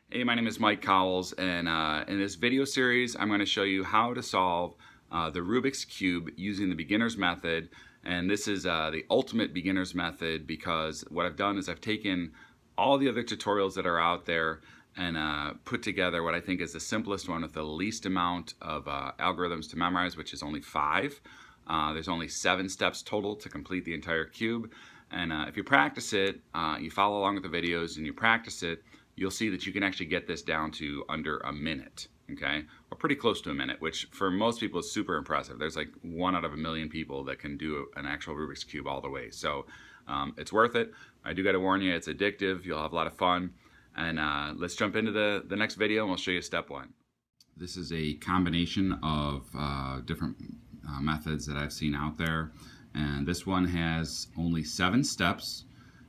Hey, my name is Mike Cowles, and in this video series, I'm going to show you how to solve the Rubik's Cube using the beginner's method. And this is the ultimate beginner's method because what I've done is I've taken all the other tutorials that are out there and put together what I think is the simplest one with the least amount of algorithms to memorize, which is only 5. There's only 7 steps total to complete the entire cube. And if you practice it, you follow along with the videos and you practice it, you'll see that you can actually get this down to under a minute, okay? Or pretty close to a minute, which for most people is super impressive. There's like 1 out of a million people that can do an actual Rubik's Cube all the way. So it's worth it. I do gotta warn you, it's addictive. You'll have a lot of fun. And let's jump into the next video and we'll show you step 1. This is a combination of different methods that I've seen out there. And this one has only 7 steps.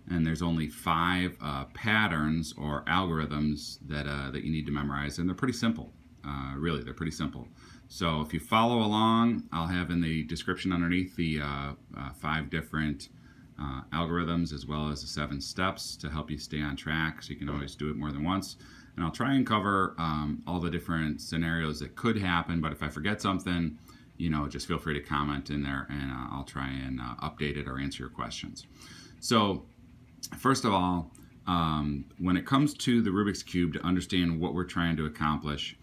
And there's only 5 patterns or algorithms that you need to memorize, and they're pretty simple. Really, they're pretty simple. So if you follow along, I'll have in the description underneath the 5 different algorithms as well as the 7 steps to help you stay on track, so you can always do it more than once. And I'll try and cover all the different scenarios that could happen, but if I forget something, you know, just feel free to comment in there, and I'll try and update it or answer your questions. So first of all, when it comes to the Rubik's Cube, to understand what we're trying to accomplish,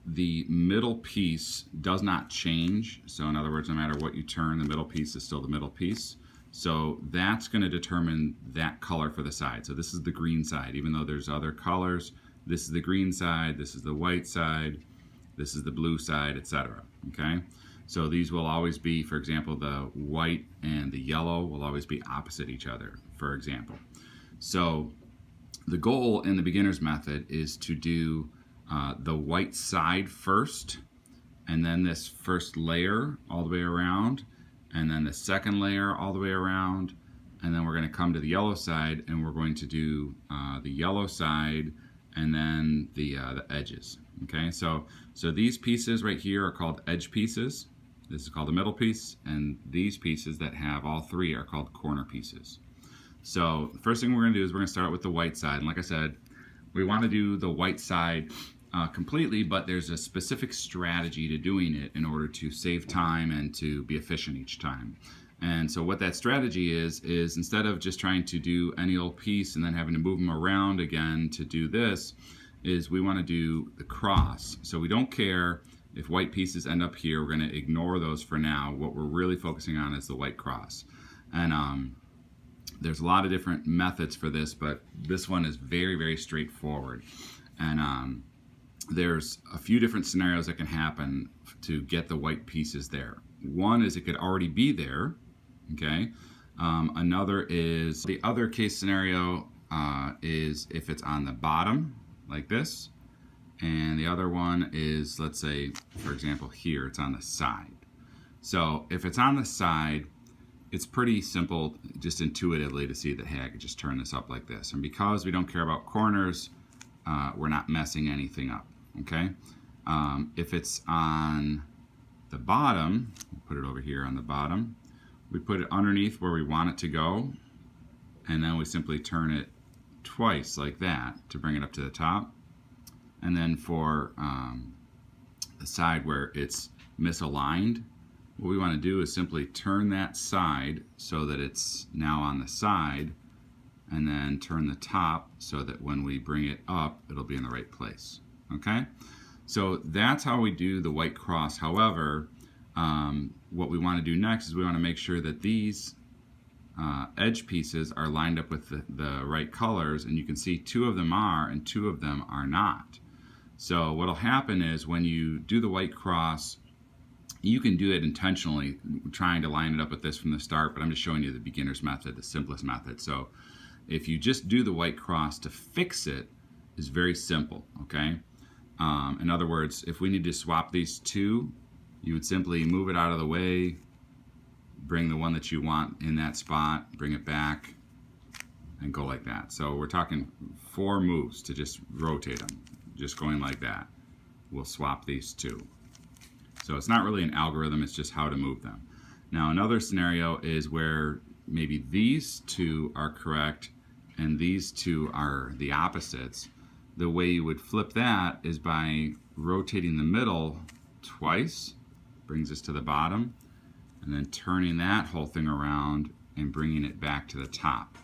the middle piece does not change. So in other words, no matter what you turn, the middle piece is still the middle piece. So that's going to determine that color for the side. So this is the green side. Even though there's other colors, this is the green side, this is the white side, this is the blue side, etc. Okay? So these will always be, for example, the white and the yellow will always be opposite each other, for example. So the goal in the beginner's method is to do the white side first, and then this first layer all the way around, and then the second layer all the way around, and then we're going to come to the yellow side, and we're going to do the yellow side, and then the edges. Okay, so these pieces right here are called edge pieces. This is called the middle piece, and these pieces that have all 3 are called corner pieces. So the first thing we're going to do is we're going to start with the white side. And like I said, we want to do the white side completely, but there's a specific strategy to doing it in order to save time and to be efficient each time. And so what that strategy is instead of just trying to do any old piece and then having to move them around again to do this, is we want to do the cross. So we don't care if white pieces end up here. We're going to ignore those for now. What we're really focusing on is the white cross. And there's a lot of different methods for this, but this one is very, very straightforward. And there's a few different scenarios that can happen to get the white pieces there. One is it could already be there, okay? Another is, the other case scenario is if it's on the bottom, like this. And the other one is, let's say, for example, here, it's on the side. So if it's on the side, it's pretty simple just intuitively to see that, hey, I could just turn this up like this. And because we don't care about corners, we're not messing anything up, okay? If it's on the bottom, we'll put it over here on the bottom, we put it underneath where we want it to go, and then we simply turn it twice like that to bring it up to the top. And then for the side where it's misaligned, what we want to do is simply turn that side so that it's now on the side, and then turn the top so that when we bring it up, it'll be in the right place. Okay? So that's how we do the white cross. However, what we want to do next is we want to make sure that these edge pieces are lined up with the right colors, and you can see 2 of them are and 2 of them are not. So what'll happen is when you do the white cross, you can do it intentionally, trying to line it up with this from the start, but I'm just showing you the beginner's method, the simplest method. So if you just do the white cross, to fix it is very simple, okay? In other words, if we need to swap these 2, you would simply move it out of the way, bring the one that you want in that spot, bring it back, and go like that. So we're talking 4 moves to just rotate them. Just going like that. We'll swap these 2. So it's not really an algorithm, it's just how to move them. Now another scenario is where maybe these 2 are correct and these 2 are the opposites. the way you would flip that is by rotating the middle twice, brings us to the bottom, and then turning that whole thing around and bringing it back to the top.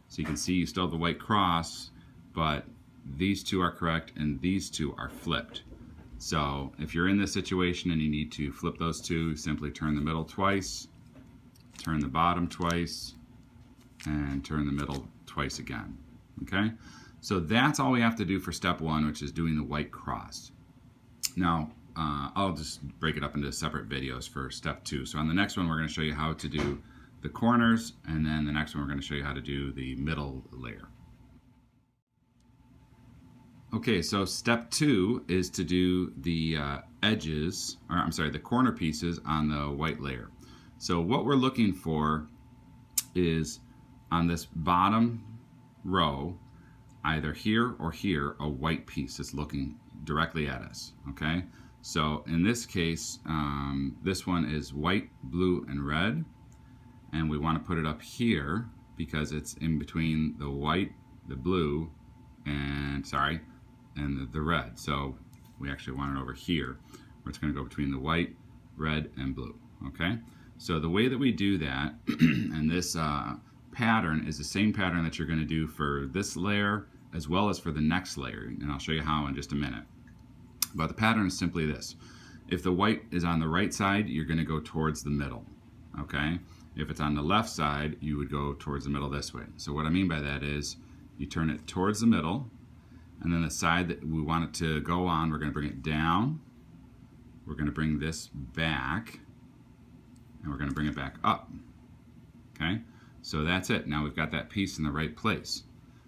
So you can see you still have the white cross, but these two are correct and these two are flipped. So if you're in this situation and you need to flip those two, simply turn the middle twice, turn the bottom twice, and turn the middle twice again. Okay? So that's all we have to do for step one, which is doing the white cross. Now, I'll just break it up into separate videos for step two. So on the next one, we're going to show you how to do the corners, and then the next one, we're going to show you how to do the middle layer. Okay, so step two is to do the edges, or I'm sorry, the corner pieces on the white layer. So what we're looking for is on this bottom row, either here or here, a white piece is looking directly at us, okay? So in this case, this one is white, blue, and red, and we want to put it up here because it's in between the white, the blue, and the red. So we actually want it over here, where it's going to go between the white, red, and blue, okay? So the way that we do that, and this pattern is the same pattern that you're going to do for this layer as well as for the next layer, and I'll show you how in just a minute. But the pattern is simply this. If the white is on the right side, you're going to go towards the middle, okay? If it's on the left side, you would go towards the middle this way. So what I mean by that is you turn it towards the middle, and then the side that we want it to go on, we're going to bring it down. We're going to bring this back, and we're going to bring it back up. Okay? So that's it. Now we've got that piece in the right place.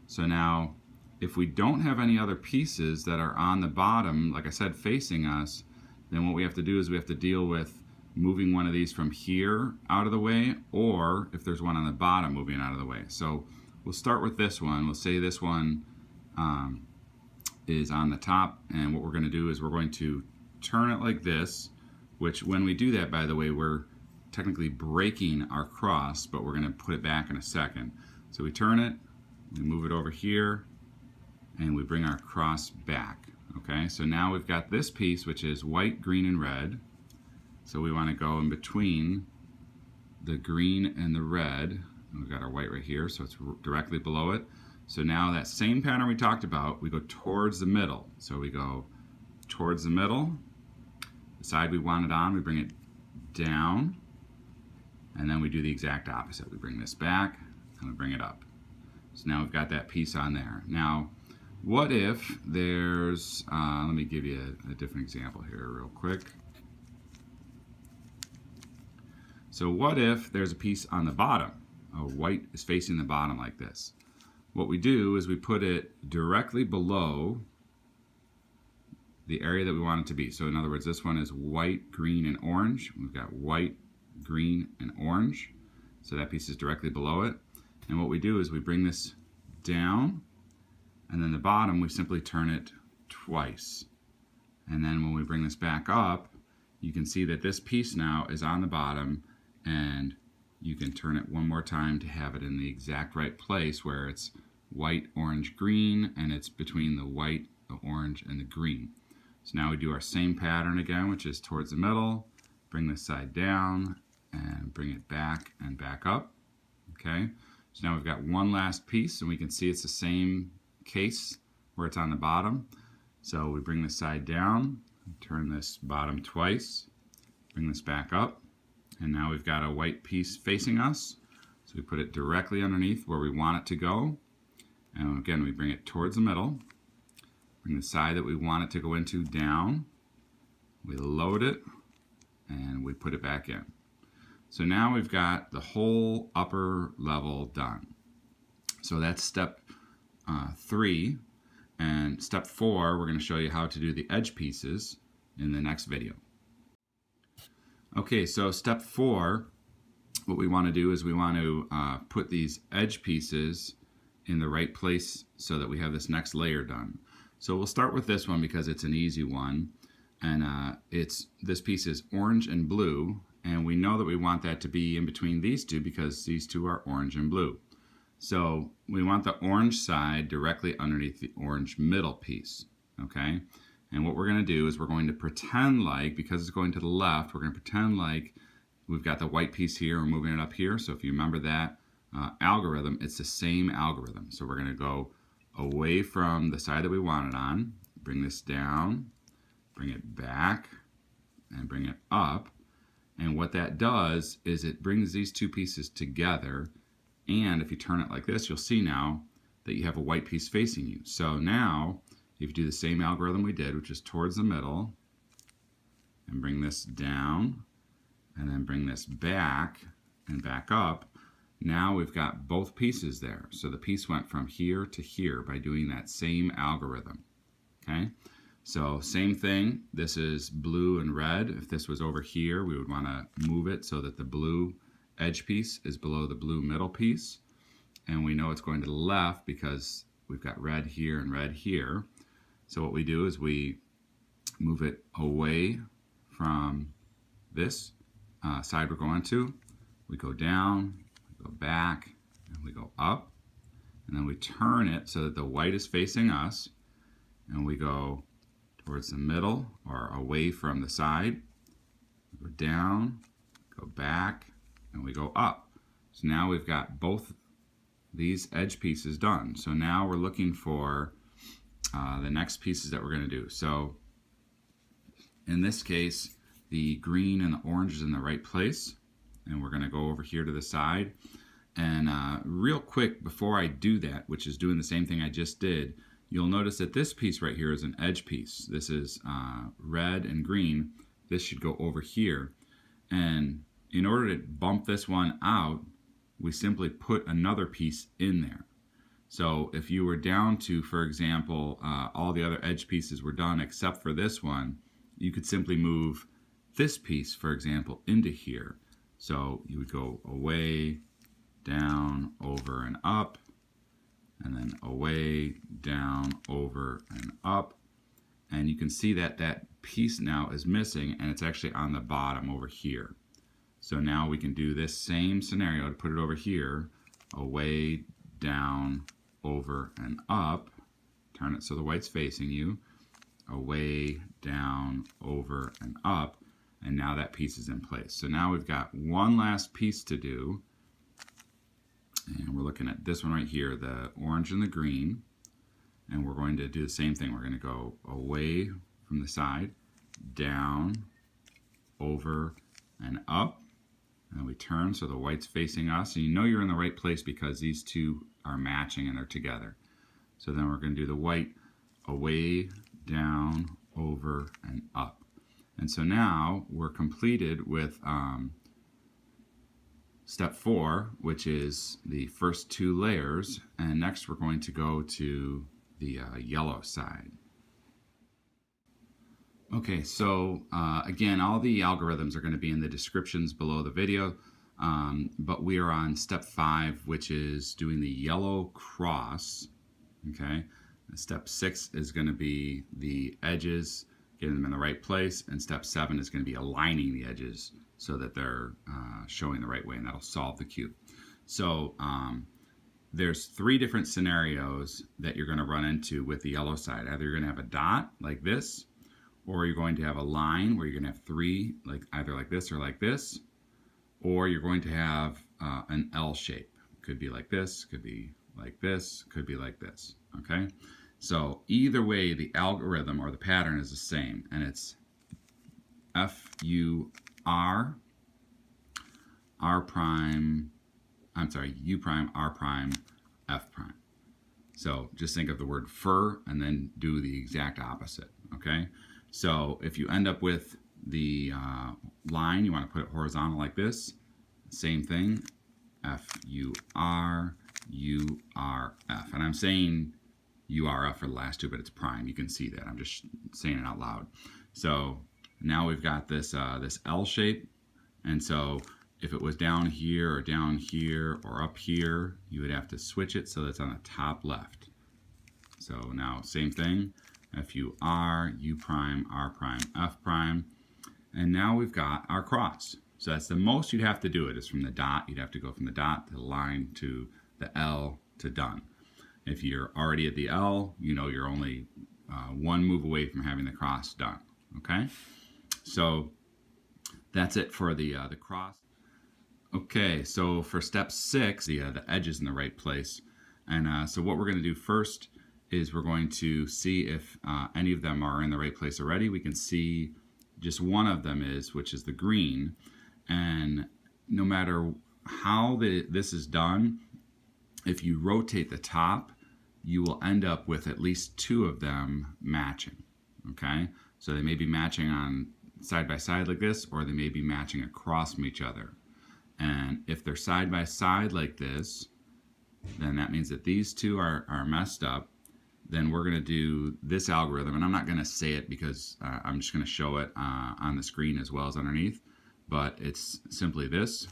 So now, if we don't have any other pieces that are on the bottom, like I said, facing us, then what we have to do is we have to deal with moving one of these from here out of the way, or if there's one on the bottom, moving out of the way. So we'll start with this one. We'll say this one is on the top, and what we're going to do is we're going to turn it like this, which when we do that, by the way, we're technically breaking our cross, but we're going to put it back in a second. So we turn it, we move it over here, and we bring our cross back. Okay, so now we've got this piece, which is white, green, and red. So we want to go in between the green and the red. And we've got our white right here, so it's directly below it. So now that same pattern we talked about, we go towards the middle. So we go towards the middle, the side we want it on, we bring it down, and then we do the exact opposite. We bring this back, and we bring it up. So now we've got that piece on there. Now, what if there's, let me give you a different example here real quick. So what if there's a piece on the bottom? A white is facing the bottom like this. What we do is we put it directly below the area that we want it to be. So in other words, this one is white, green, and orange. We've got white, green, and orange. So that piece is directly below it. And what we do is we bring this down, and then the bottom we simply turn it twice. And then when we bring this back up, you can see that this piece now is on the bottom, and you can turn it one more time to have it in the exact right place where it's white, orange, green, and it's between the white, the orange, and the green. So now we do our same pattern again, which is towards the middle, bring this side down, and bring it back and back up. Okay, so now we've got one last piece, and we can see it's the same case where it's on the bottom. So we bring this side down, turn this bottom twice, bring this back up, and now we've got a white piece facing us. So we put it directly underneath where we want it to go. And again, we bring it towards the middle, bring the side that we want it to go into down, we load it, and we put it back in. So now we've got the whole upper level done. So that's step 3. And step 4, we're going to show you how to do the edge pieces in the next video. Okay, so step 4, what we want to do is we want to put these edge pieces in the right place so that we have this next layer done. So we'll start with this one because it's an easy one, and this piece is orange and blue, and we know that we want that to be in between these two because these two are orange and blue. So we want the orange side directly underneath the orange middle piece, okay? And what we're going to do is we're going to pretend like, because it's going to the left, we're going to pretend like we've got the white piece here, we're moving it up here. So if you remember that algorithm, it's the same algorithm. So we're going to go away from the side that we want it on, bring this down, bring it back, and bring it up. And what that does is it brings these two pieces together. And if you turn it like this, you'll see now that you have a white piece facing you. So now, if you do the same algorithm we did, which is towards the middle, and bring this down, and then bring this back and back up, now we've got both pieces there. So the piece went from here to here by doing that same algorithm, okay? So same thing, this is blue and red. If this was over here, we would want to move it so that the blue edge piece is below the blue middle piece. And we know it's going to the left because we've got red here and red here. So what we do is we move it away from this side we're going to. We go down, we go back, and we go up. And then we turn it so that the white is facing us. And we go towards the middle or away from the side. We go down, go back, and we go up. So now we've got both these edge pieces done. So now we're looking for the next pieces that we're going to do. So in this case, the green and the orange is in the right place. And we're going to go over here to the side. And real quick, before I do that, which is doing the same thing I just did, you'll notice that this piece right here is an edge piece. This is red and green. This should go over here. And in order to bump this one out, we simply put another piece in there. So if you were down to, for example, all the other edge pieces were done except for this one, you could simply move this piece, for example, into here. So you would go away, down, over, and up, and then away, down, over, and up. And you can see that that piece now is missing, and it's actually on the bottom over here. So now we can do this same scenario to put it over here, away, down, over, and up. Turn it so the white's facing you, away, down, over, and up. And now that piece is in place. So now we've got one last piece to do. And we're looking at this one right here, the orange and the green. And we're going to do the same thing. We're going to go away from the side, down, over, and up. And we turn so the white's facing us. And you know you're in the right place because these two are matching and they're together. So then we're going to do the white away, down, over, and up. And so now we're completed with step 4, which is the first 2 layers. And next we're going to go to the yellow side. Okay, so again, all the algorithms are going to be in the descriptions below the video, but we are on step 5, which is doing the yellow cross. Okay, and step 6 is going to be the edges, getting them in the right place, and step 7 is going to be aligning the edges so that they're showing the right way, and that'll solve the cube. So there's 3 different scenarios that you're going to run into with the yellow side. Either you're going to have a dot like this, or you're going to have a line where you're going to have 3, like either like this or like this, or you're going to have an L shape. Could be like this, could be like this, could be like this, okay? So either way, the algorithm or the pattern is the same, and it's F-U-R, R prime, I'm sorry, U prime, R prime, F prime. So just think of the word fur and then do the exact opposite, okay? So if you end up with the line, you want to put it horizontal like this, same thing, F-U-R, U-R-F. And I'm saying U-R-F for the last 2, but it's prime. You can see that. I'm just saying it out loud. So now we've got this, this L shape. And so if it was down here or up here, you would have to switch it so that it's on the top left. So now same thing. F-U-R, U prime, R prime, F prime. And now we've got our cross. So that's the most you'd have to do it is from the dot. You'd have to go from the dot to the line to the L to done. If you're already at the L, you know you're only one move away from having the cross done. Okay, so that's it for the cross. Okay, so for step 6, the edge is in the right place. And so what we're going to do first is we're going to see if any of them are in the right place already. We can see just one of them is, which is the green. And no matter how this is done, if you rotate the top, you will end up with at least 2 of them matching. Okay, so they may be matching on side by side like this, or they may be matching across from each other. And if they're side by side like this, then that means that these 2 are messed up. Then we're going to do this algorithm, and I'm not going to say it because I'm just going to show it on the screen as well as underneath, but it's simply this.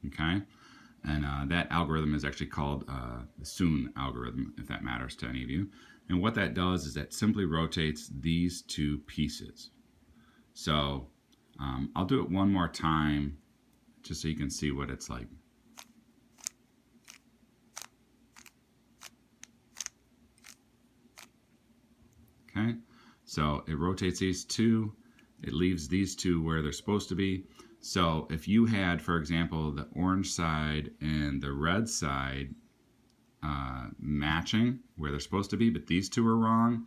Okay, and that algorithm is actually called the Soon algorithm, if that matters to any of you. And what that does is that simply rotates these 2 pieces. So I'll do it one more time just so you can see what it's like. Okay, so it rotates these 2, it leaves these 2 where they're supposed to be. So if you had, for example, the orange side and the red side matching where they're supposed to be, but these 2 are wrong,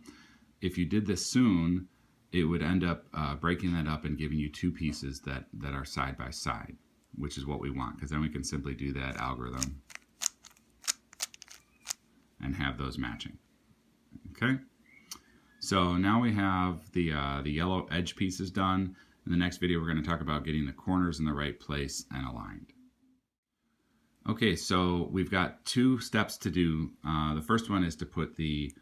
if you did this soon, it would end up breaking that up and giving you 2 pieces that are side by side, which is what we want, because then we can simply do that algorithm and have those matching. Okay, so now we have the yellow edge pieces done. In the next video, we're going to talk about getting the corners in the right place and aligned. Okay, so we've got 2 steps to do. The first one is to put the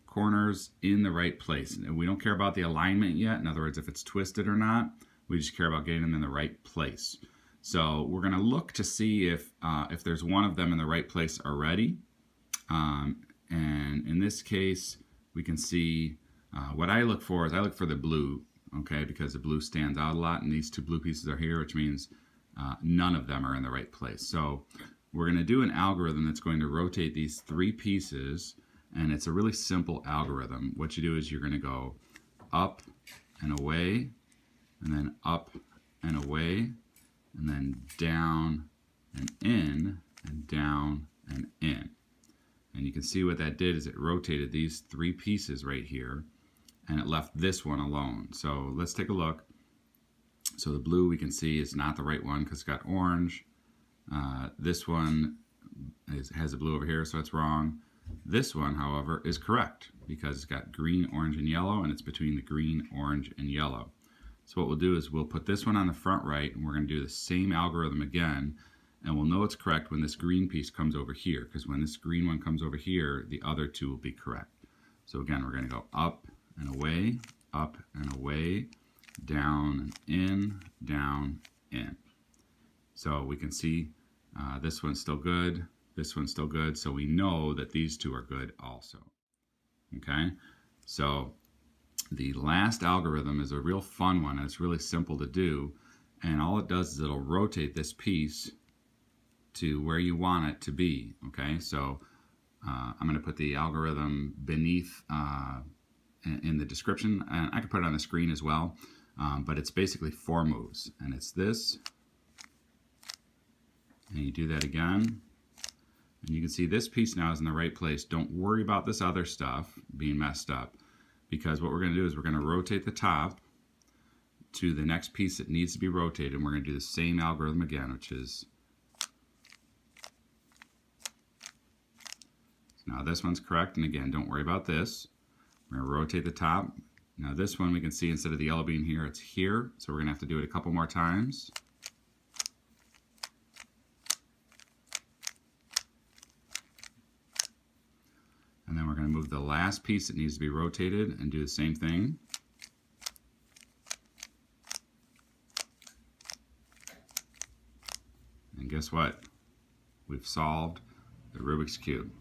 corners in the right place. And we don't care about the alignment yet. In other words, if it's twisted or not, we just care about getting them in the right place. So we're going to look to see if there's one of them in the right place already. And in this case, we can see what I look for is I look for the blue. Okay, because the blue stands out a lot, and these 2 blue pieces are here, which means none of them are in the right place. So we're going to do an algorithm that's going to rotate these 3 pieces, and it's a really simple algorithm. What you do is you're going to go up and away, and then up and away, and then down and in, and down and in. And you can see what that did is it rotated these 3 pieces right here, and it left this one alone. So let's take a look. So the blue we can see is not the right one because it's got orange. This one has a blue over here, so it's wrong. This one, however, is correct because it's got green, orange, and yellow, and it's between the green, orange, and yellow. So what we'll do is we'll put this one on the front right, and we're going to do the same algorithm again, and we'll know it's correct when this green piece comes over here, because when this green one comes over here, the other 2 will be correct. So again, we're going to go up and away, up and away, down and in, down, in. So we can see this one's still good, this one's still good, so we know that these 2 are good also. Okay, so the last algorithm is a real fun one, and it's really simple to do, and all it does is it'll rotate this piece to where you want it to be. Okay, so I'm going to put the algorithm beneath in the description, and I can put it on the screen as well, but it's basically 4 moves, and it's this, and you do that again, and you can see this piece now is in the right place. Don't worry about this other stuff being messed up, because what we're going to do is we're going to rotate the top to the next piece that needs to be rotated, and we're going to do the same algorithm again, which is, now this one's correct, and again, don't worry about this. We're going to rotate the top. Now this one we can see instead of the yellow being here, it's here, so we're going to have to do it a couple more times. And then we're going to move the last piece that needs to be rotated and do the same thing. And guess what? We've solved the Rubik's Cube.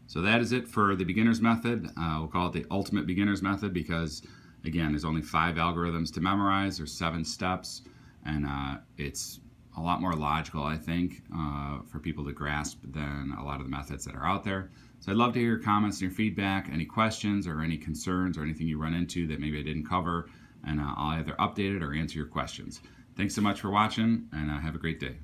So that is it for the beginner's method. We'll call it the ultimate beginner's method because Again, there's only 5 algorithms to memorize. There's 7 steps, and it's a lot more logical, I think, for people to grasp than a lot of the methods that are out there. So I'd love to hear your comments and your feedback, any questions or any concerns or anything you run into that maybe I didn't cover, and I'll either update it or answer your questions. Thanks so much for watching, and have a great day.